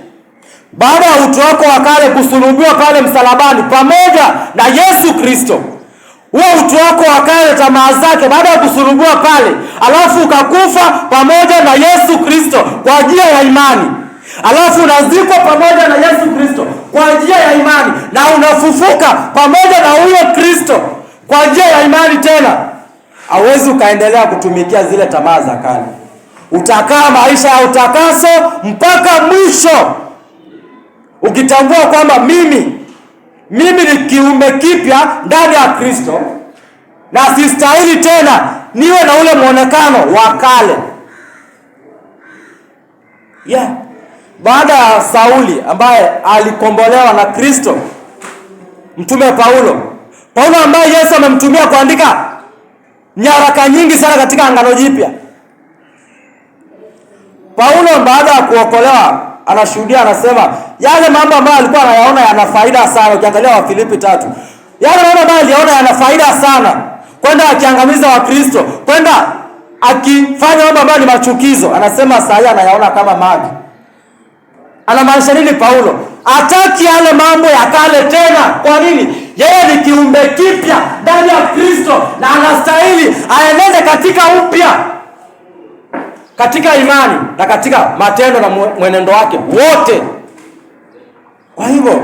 Baada ya utu wako wa kale kusulubiwa pale msalabani pamoja na Yesu Kristo, huo utu wako wa kale, tamaa zake, baada ya kusulubiwa pale, alafu ukakufa pamoja na Yesu Kristo kwa njia ya imani, alafu unazikwa pamoja na Yesu Kristo kwa njia ya imani, na unafufuka pamoja na huyo Kristo kwa njia ya imani tena, hauwezi ukaendelea kutumikia zile tamaa za kale. Utakaa maisha ya utakaso mpaka mwisho, ukitambua kwamba mimi ni kiumbe kipya ndani ya Kristo, na sistahili tena niwe na ule muonekano wa kale. Baada ya Sauli ambaye alikombolewa na Kristo, mtume Paulo ambaye Yesu amemtumia kuandika nyaraka nyingi sana katika Agano Jipya. Paulo baada ya kuokolewa anashuhudia, anasema yale mambo ambayo alikuwa anayaona yana faida sana. Ukiangalia Wafilipi 3, yale mambo ambayo aliona yana faida sana, kwenda akiangamiza Wakristo, kwenda akifanya mambo ambayo ni machukizo, anasema sasa anayaona kama maji. Anamaanisha nini Paulo? Hataki yale mambo ya kale tena. Kwa nini? Yeye ni kiumbe kipya ndani ya Kristo, na anastahili aenende katika upya, katika imani na katika matendo na mwenendo wake wote. Kwa hivyo,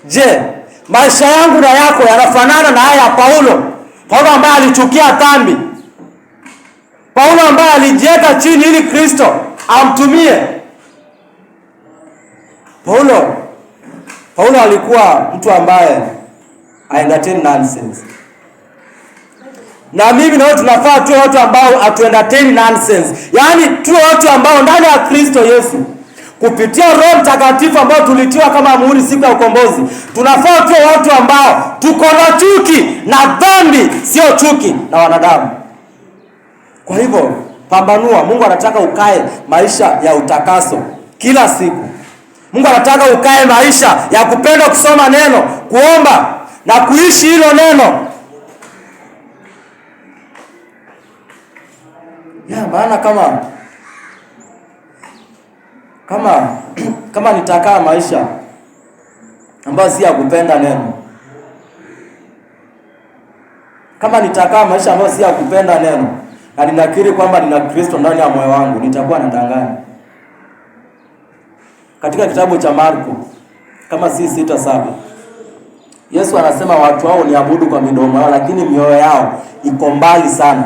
je, maisha yangu na yako yanafanana na haya ya Paulo? Paulo ambaye alichukia dhambi, Paulo ambaye alijiweka chini ili Kristo amtumie. Paulo alikuwa mtu ambaye entertain nonsense. Na mimi na wewe tunafaa tuwe watu ambao hatu entertain nonsense. Yaani tuwe watu ambao ndani ya Kristo Yesu, kupitia Roho Mtakatifu ambao tulitiwa kama muhuri siku ya ukombozi, tunafaa tuwe watu ambao tuko na chuki na dhambi, sio chuki na wanadamu. Kwa hivyo, pambanua. Mungu anataka ukae maisha ya utakaso kila siku. Mungu anataka ukae maisha ya kupenda kusoma neno, kuomba na kuishi hilo neno. Maana kama nitakaa maisha ambayo si ya kupenda neno, kama nitakaa maisha ambayo si ya kupenda neno, na ninakiri kwamba nina Kristo ndani ya moyo wangu, nitakuwa nadanganya. Katika kitabu cha Marko kama si 6:7, Yesu anasema watu hao niabudu kwa midomo yao, lakini mioyo yao iko mbali sana.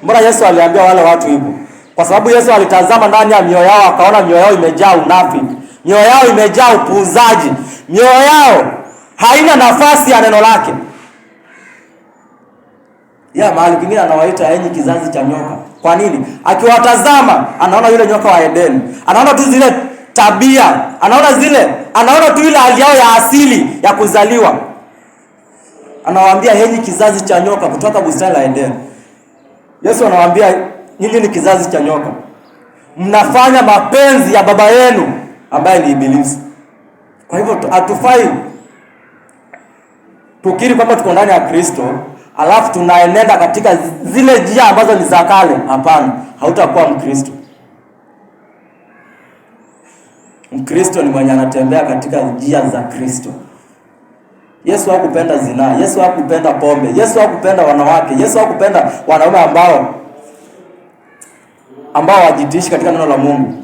Mbona Yesu aliambia wale watu hivyo? Kwa sababu Yesu alitazama ndani ya mioyo yao, akaona mioyo yao imejaa unafiki, mioyo yao imejaa upuuzaji, mioyo yao haina nafasi ya neno lake. Mahali pengine anawaita enyi kizazi cha nyoka. Kwa nini? Akiwatazama anaona yule nyoka wa Edeni, anaona tu zile tabia, anaona tu ile hali yao ya asili ya kuzaliwa. Anawaambia enyi kizazi cha nyoka, kutoka bustani la Edeni. Yesu anawaambia nyinyi ni kizazi cha nyoka, mnafanya mapenzi ya baba yenu ambaye ni Ibilisi. Kwa hivyo hatufai tukiri kwamba tuko ndani ya Kristo alafu tunaenenda katika zile njia ambazo ni za kale. Hapana, hautakuwa Mkristo. Mkristo ni mwenye anatembea katika njia za Kristo. Yesu hakupenda zinaa, Yesu hakupenda pombe, Yesu hakupenda wanawake, Yesu hakupenda wanaume ambao wajitishi katika neno la Mungu.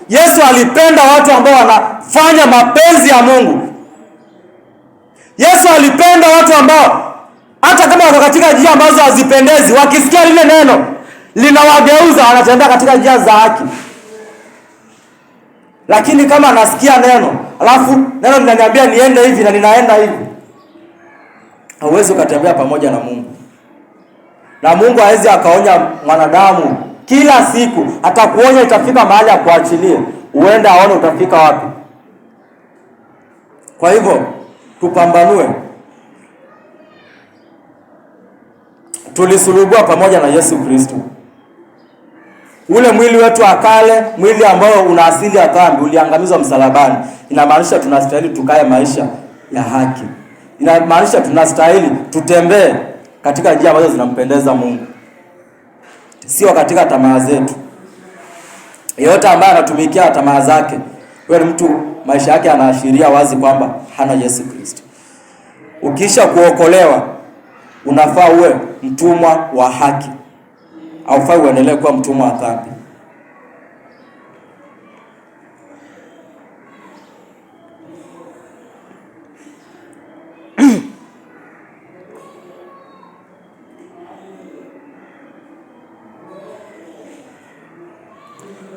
Yesu alipenda watu ambao wanafanya mapenzi ya Mungu. Yesu alipenda watu ambao hata kama wako katika njia ambazo hazipendezi, wakisikia lile neno linawageuza, wanatembea katika njia za haki. Lakini kama nasikia neno, alafu neno linaniambia niende hivi na ninaenda hivi, hauwezi ukatembea pamoja na Mungu. Na Mungu hawezi akaonya mwanadamu kila siku, atakuonya itafika mahali ya kuachilie, uende aone utafika wapi. Kwa hivyo tupambanue. Tulisulubwa pamoja na Yesu Kristo. Ule mwili wetu akale, mwili ambao una asili ya dhambi, uliangamizwa msalabani. Inamaanisha tunastahili tukae maisha ya haki. Inamaanisha tunastahili tutembee katika njia ambazo zinampendeza Mungu, sio katika tamaa zetu. Yeyote ambaye anatumikia tamaa zake, wewe mtu maisha yake anaashiria wazi kwamba hana Yesu Kristo. Ukisha kuokolewa, unafaa uwe mtumwa wa haki, haufai uendelee kuwa mtumwa wa dhambi.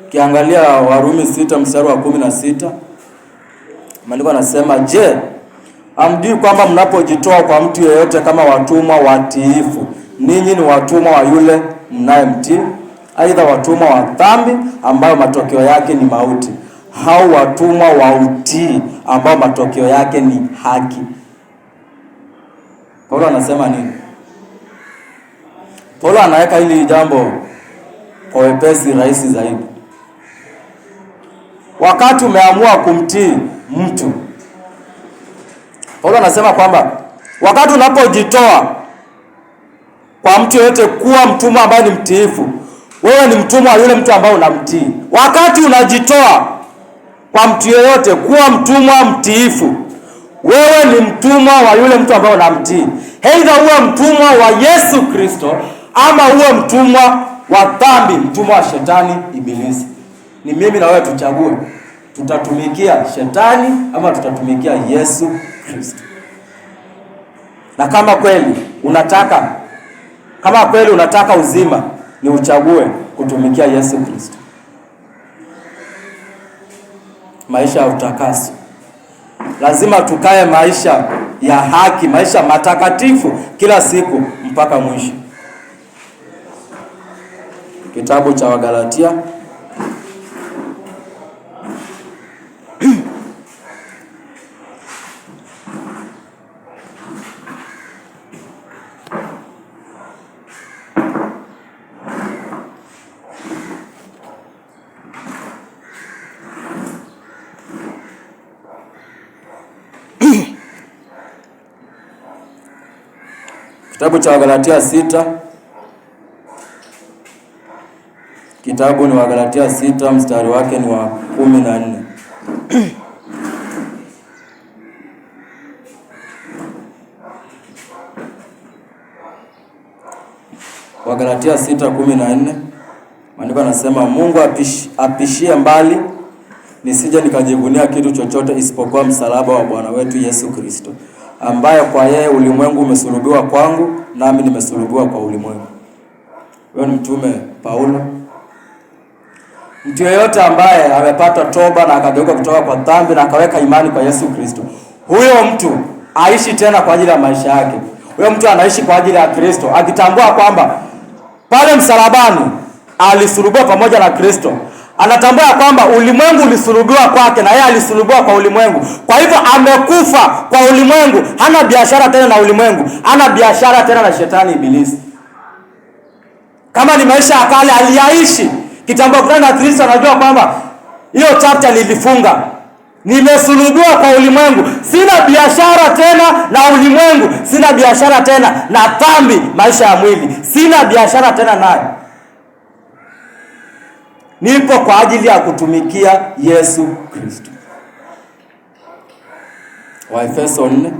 Kiangalia Warumi 6:16, maandiko yanasema, je, hamjui kwamba mnapojitoa kwa mtu yeyote kama watumwa watiifu, ninyi ni watumwa wa yule mnayemtii, aidha watumwa wa dhambi ambao matokeo yake ni mauti, au watumwa wa utii ambao matokeo yake ni haki. Paulo anasema nini? Paulo anaweka hili jambo kwa wepesi rahisi zaidi. Wakati umeamua kumtii mtu, Paulo anasema kwamba wakati unapojitoa kwa mtu yote kuwa mtumwa ambaye ni mtiifu, wewe ni mtumwa wa yule mtu ambaye unamtii. Wakati unajitoa kwa mtu yote kuwa mtumwa mtiifu, wewe ni mtumwa wa yule mtu ambaye unamtii. Aidha uwe mtumwa wa Yesu Kristo ama uwe mtumwa wa dhambi, mtumwa wa shetani Ibilisi. Ni mimi na wewe tuchague, tutatumikia shetani ama tutatumikia Yesu Kristo. Na kama kweli unataka uzima, ni uchague kutumikia Yesu Kristo. Maisha ya utakaso. Lazima tukae maisha ya haki, maisha matakatifu kila siku mpaka mwisho. Kitabu cha Wagalatia Kitabu cha Wagalatia 6 kitabu ni Wagalatia 6 mstari wake ni wa 14. Wagalatia 6:14, maandiko yanasema Mungu apishie mbali nisije nikajivunia kitu chochote isipokuwa msalaba wa Bwana wetu Yesu Kristo, ambaye kwa yeye ulimwengu umesulubiwa kwangu, nami nimesulubiwa kwa ulimwengu. Huyo ni Mtume Paulo. Mtu yeyote ambaye amepata toba na akageuka kutoka kwa dhambi na akaweka imani kwa Yesu Kristo, huyo mtu aishi tena kwa ajili ya maisha yake. Huyo mtu anaishi kwa ajili ya Kristo, akitambua kwamba pale msalabani alisulubiwa pamoja na Kristo. Anatambua kwamba ulimwengu ulisulubiwa kwake na yeye alisulubiwa kwa ulimwengu. Kwa hivyo amekufa kwa ulimwengu, hana biashara tena na ulimwengu, hana biashara tena na shetani ibilisi. Kama ni maisha ya kale aliyaishi kitambo kutana na Kristo, anajua kwamba hiyo chapter nilifunga. Nimesulubiwa kwa ulimwengu. Sina biashara tena na ulimwengu, sina biashara tena na dhambi, maisha ya mwili. Sina biashara tena nayo. Nipo kwa ajili ya kutumikia Yesu Kristo. Waefeso 4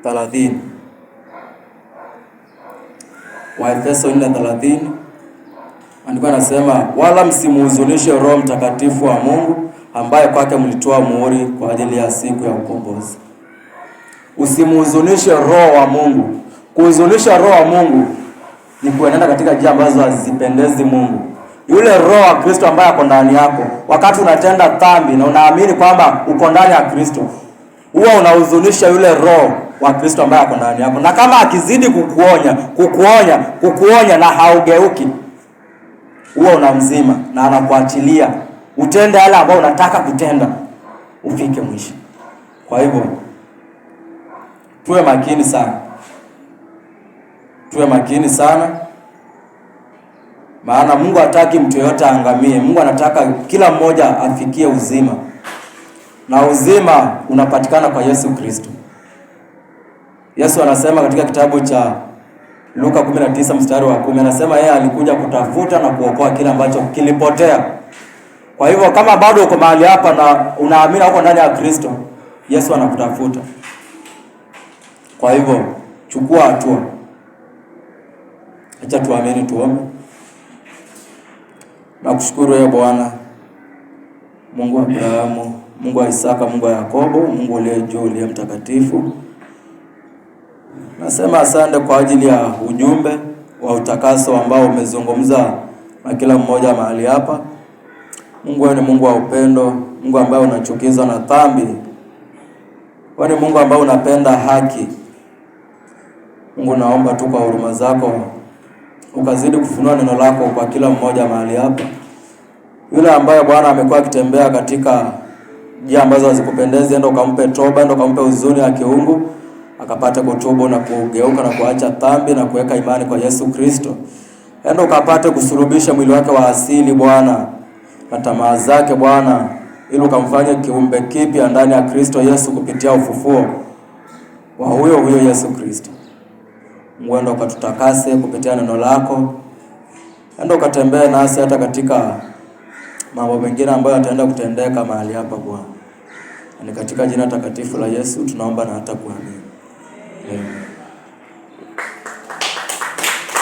30. Waefeso 4:30, andiko anasema wala msimuhuzunishe Roho Mtakatifu wa Mungu, ambaye kwake mlitoa muhuri kwa ajili ya siku ya ukombozi. Usimuhuzunishe Roho wa Mungu. Kuhuzunisha Roho wa Mungu ni kuenenda katika njia ambazo hazipendezi Mungu. Yule Roho wa Kristo ambaye ako ndani yako, wakati unatenda dhambi na unaamini kwamba uko ndani ya Kristo, huwa unahuzunisha yule Roho wa Kristo ambaye ako ndani yako. Na kama akizidi kukuonya na haugeuki, huwa unamzima na anakuachilia utende yale ambayo unataka kutenda ufike mwisho. Kwa hivyo tuwe makini sana. Tuwe makini sana. Maana Mungu hataki mtu yote aangamie. Mungu anataka kila mmoja afikie uzima. Na uzima unapatikana kwa Yesu Kristo. Yesu anasema katika kitabu cha Luka 19 mstari wa 10, anasema yeye alikuja kutafuta na kuokoa kile ambacho kilipotea. Kwa hivyo kama bado uko mahali hapa na unaamini uko ndani ya Kristo, Yesu anakutafuta. Kwa hivyo chukua hatua. Acha tuamini, tuombe. Nakushukuru ewe Bwana, Mungu wa Abrahamu, Mungu wa Isaka, Mungu wa Yakobo, Mungu uliye juu, uliye mtakatifu. Nasema asante kwa ajili ya ujumbe wa utakaso ambao umezungumza na kila mmoja mahali hapa. Mungu wewe ni Mungu wa upendo, Mungu ambaye unachukiza na dhambi. Wewe ni Mungu ambaye unapenda haki. Mungu naomba tu kwa huruma zako ukazidi kufunua neno lako kwa kila mmoja mahali hapa. Yule ambaye Bwana amekuwa akitembea katika njia ambazo hazikupendezi, enda ukampe toba, enda ukampe huzuni ya kiungu, akapata kutubu na kugeuka na kuacha dhambi na kuweka imani kwa Yesu Kristo. Enda ukapate kusulubisha mwili wake wa asili Bwana na tamaa zake Bwana, ili ukamfanye kiumbe kipya ndani ya Kristo Yesu kupitia ufufuo wa huyo Yesu Kristo. Mungu enda ukatutakase kupitia neno lako. Enda ukatembee nasi hata katika mambo mengine ambayo yataenda kutendeka mahali hapa Bwana. Ni katika jina takatifu la Yesu tunaomba na hata kuamini. Amen.